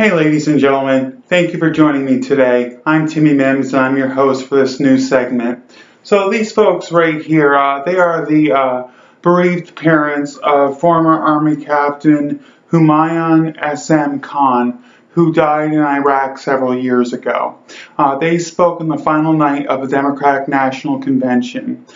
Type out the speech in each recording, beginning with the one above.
Hey ladies and gentlemen, thank you for joining me today. I'm Timmy Mimz and I'm your host for this new segment. So these folks right here, they are the bereaved parents of former Army Captain Humayun S.M. Khan, who died in Iraq several years ago. They spoke on the final night of the Democratic National Convention.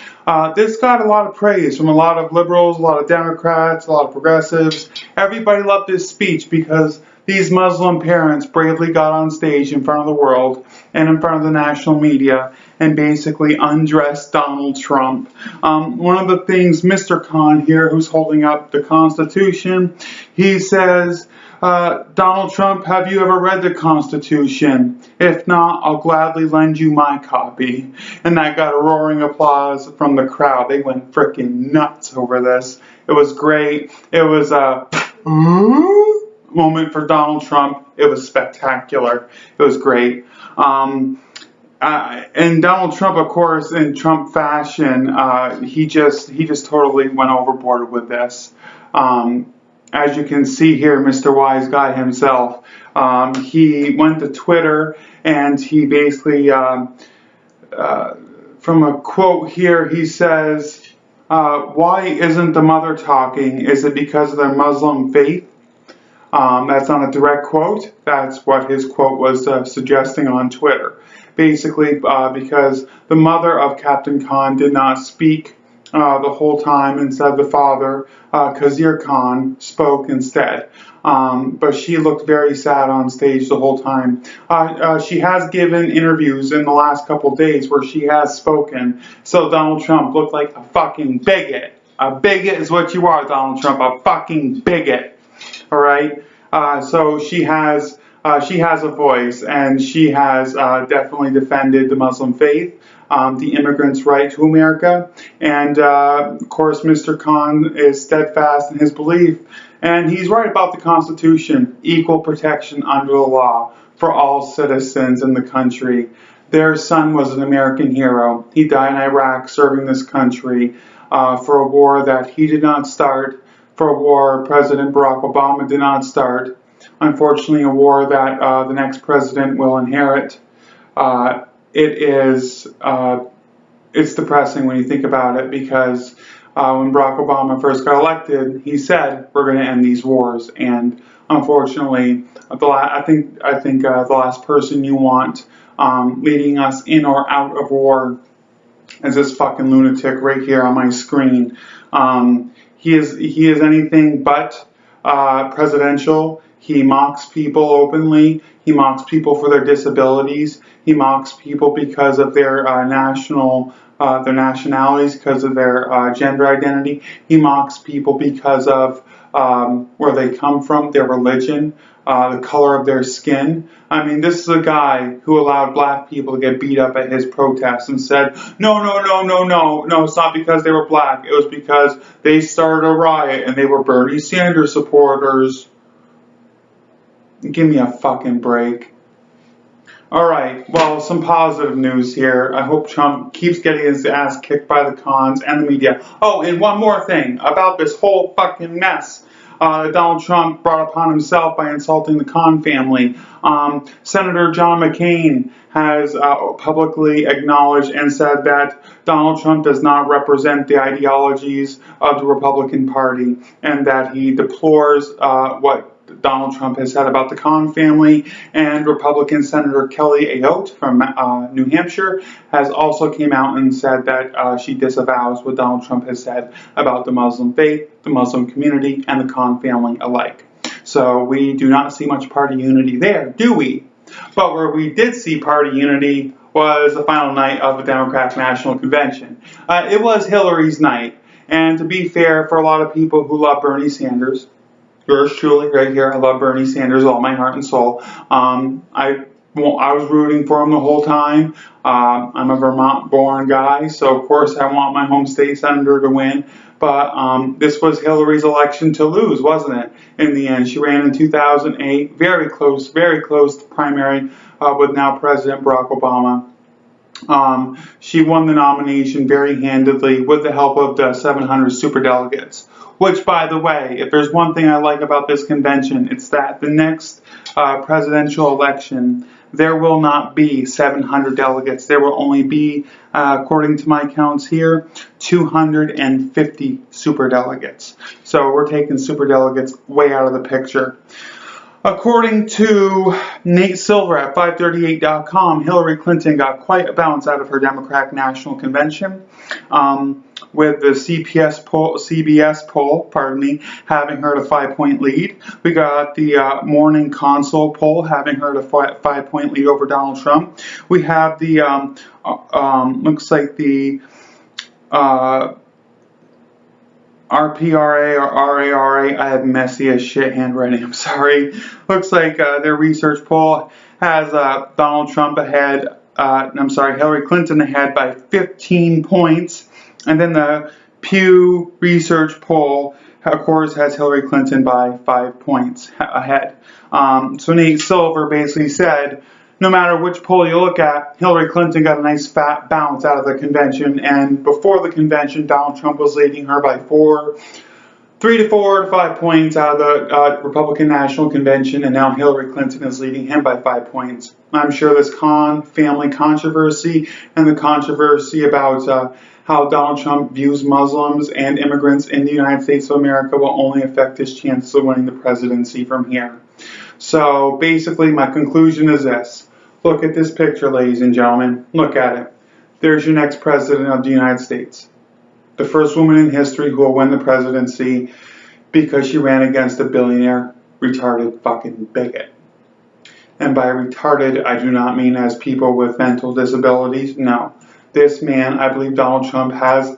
This got a lot of praise from a lot of liberals, a lot of Democrats, a lot of progressives. Everybody loved this speech because these Muslim parents bravely got on stage in front of the world and in front of the national media and basically undressed Donald Trump. One of the things Mr. Khan here, who's holding up the Constitution, he says, Donald Trump, have you ever read the Constitution? If not, I'll gladly lend you my copy. And that got a roaring applause from the crowd. They went freaking nuts over this. It was great. It was a moment for Donald Trump. It was spectacular. It was great. And Donald Trump, of course, in Trump fashion, he just totally went overboard with this. As you can see here, Mr. Wise Guy himself, he went to Twitter and he basically, from a quote here, he says, why isn't the mother talking? Is it because of their Muslim faith? That's not a direct quote. That's what his quote was suggesting on Twitter. Basically, because the mother of Captain Khan did not speak the whole time. Instead, the father, Khizr Khan, spoke instead. But she looked very sad on stage the whole time. She has given interviews in the last couple days where she has spoken. So Donald Trump looked like a fucking bigot. A bigot is what you are, Donald Trump. A fucking bigot. All right. So she has a voice, and she has definitely defended the Muslim faith, the immigrants' right to America, and of course, Mr. Khan is steadfast in his belief, and he's right about the Constitution, equal protection under the law for all citizens in the country. Their son was an American hero. He died in Iraq serving this country for a war that he did not start. For a war President Barack Obama did not start. Unfortunately, a war that the next president will inherit. It's depressing when you think about it, because when Barack Obama first got elected, he said we're going to end these wars, and unfortunately, I think the last person you want leading us in or out of war is this fucking lunatic right here on my screen. He is anything but presidential. He mocks people openly. He mocks people for their disabilities. He mocks people because of their nationalities, because of their gender identity. He mocks people because of where they come from, their religion, the color of their skin. I mean, this is a guy who allowed black people to get beat up at his protests and said, no, it's not because they were black. It was because they started a riot and they were Bernie Sanders supporters. Give me a fucking break. Alright, well, some positive news here. I hope Trump keeps getting his ass kicked by the cons and the media. Oh, and one more thing about this whole fucking mess that Donald Trump brought upon himself by insulting the Khan family. Senator John McCain has publicly acknowledged and said that Donald Trump does not represent the ideologies of the Republican Party, and that he deplores what Donald Trump has said about the Khan family. And Republican Senator Kelly Ayotte from New Hampshire has also came out and said that she disavows what Donald Trump has said about the Muslim faith, the Muslim community, and the Khan family alike. So we do not see much party unity there, do we? But where we did see party unity was the final night of the Democratic National Convention. It was Hillary's night, and to be fair, for a lot of people who love Bernie Sanders, yours truly, right here, I love Bernie Sanders with all my heart and soul. I was rooting for him the whole time. I'm a Vermont-born guy, so of course I want my home state senator to win. But this was Hillary's election to lose, wasn't it? In the end, she ran in 2008, very close primary with now President Barack Obama. She won the nomination very handedly with the help of the 700 superdelegates. Which, by the way, if there's one thing I like about this convention, it's that the next presidential election, there will not be 700 delegates. There will only be, according to my counts here, 250 superdelegates. So we're taking superdelegates way out of the picture. According to Nate Silver at 538.com, Hillary Clinton got quite a bounce out of her Democratic National Convention, with the CBS poll, having her at a 5-point lead. We got the Morning Consult poll having her at a 5-point lead over Donald Trump. We have the, looks like the RPRA or RARA, I have messy as shit handwriting, I'm sorry. Looks like their research poll has Donald Trump ahead, Hillary Clinton ahead by 15 points. And then the Pew Research poll, of course, has Hillary Clinton by 5 points ahead. So Nate Silver basically said, no matter which poll you look at, Hillary Clinton got a nice fat bounce out of the convention, and before the convention, Donald Trump was leading her by 3 to 4 to 5 points out of the Republican National Convention, and now Hillary Clinton is leading him by 5 points. I'm sure this family controversy and the controversy about how Donald Trump views Muslims and immigrants in the United States of America will only affect his chances of winning the presidency from here. So basically my conclusion is this. Look at this picture, ladies and gentlemen. Look at it. There's your next president of the United States. The first woman in history who will win the presidency because she ran against a billionaire, retarded fucking bigot. And by retarded, I do not mean as people with mental disabilities. No. This man, I believe Donald Trump, has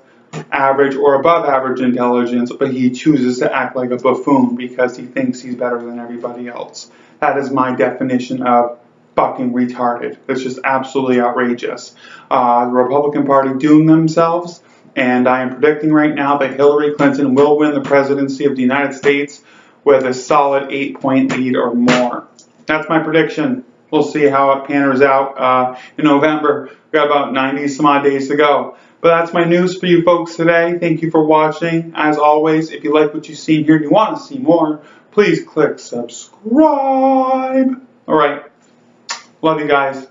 average or above average intelligence, but he chooses to act like a buffoon because he thinks he's better than everybody else. That is my definition of fucking retarded. It's just absolutely outrageous. The Republican Party doomed themselves, and I am predicting right now that Hillary Clinton will win the presidency of the United States with a solid 8-point lead or more. That's my prediction. We'll see how it pans out in November. We've got about 90 some odd days to go. But that's my news for you folks today. Thank you for watching. As always, if you like what you've seen here and you want to see more, please click subscribe. All right. Love you guys.